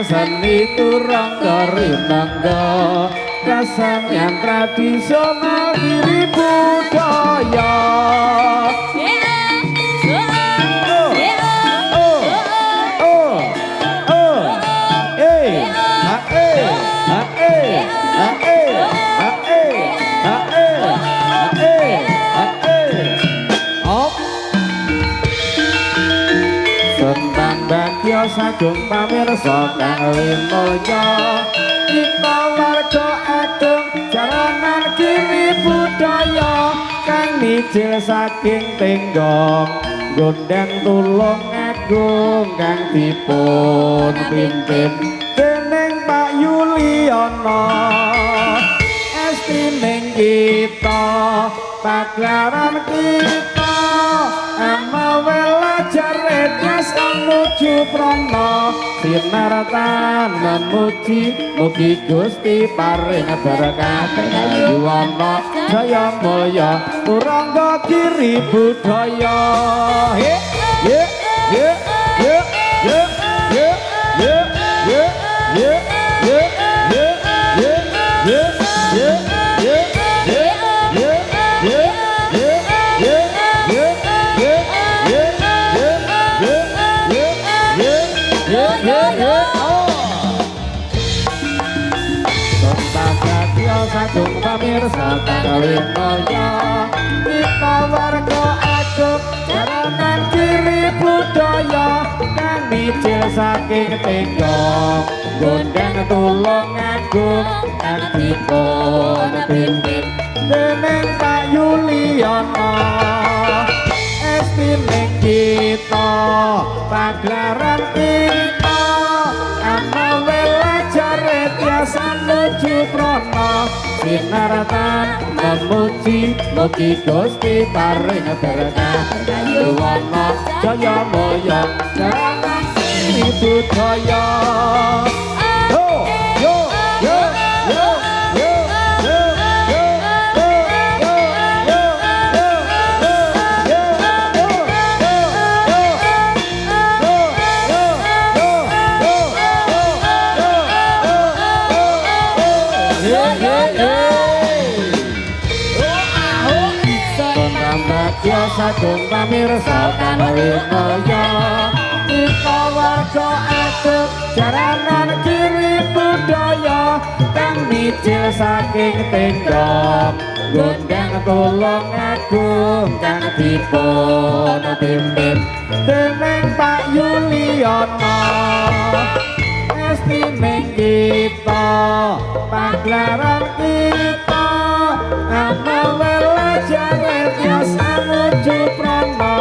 seni turangga rimangga kesenian tradisional diri budaya sagung pamirsa kang limaya kita warga agung jalanan kiri budaya kang mijil saking tenggong gondang tulung agung kang dipun pimpin dening Pak Yuliana estining kita pagelaran kita amawela jaretnya menuju prana sinaratan memuji mugi Gusti paring berkah yuwana jaya mulya turangga kiri budaya ye ye ye ye ye ye ye ye ye ye ye ye ye sagung pamirsa kang limaya kita warga agung jalanan kiri budaya kang mijil saking tenggong gondang tulung agung kang dipun pimpin dening Pak Yuliana estining kita pagelaran kita amawela jaret biasa menuju prana sinaratan memuji mugi Gusti paring berkah yuwana jaya mulya jalanan kiri budaya yo yo yo yo yo yo yo yo yo sagung pamirsa kang limaya kita warga agung jalanan kiri budaya kang mijil saking tenggong gondang tulung agung kang dipun pimpin dening Pak Yuliana estining kita pagelaran kita amawela jaret biasa menuju prana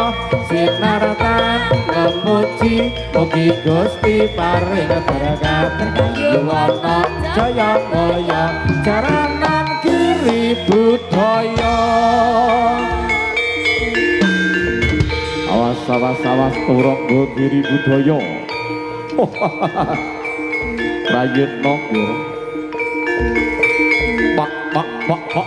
sinaratan memuji mugi Gusti paring berkah yuwana jaya mulya jalanan kiri budaya awas awas awas turangga kiri budaya Rayut nonggur pak pak pak pak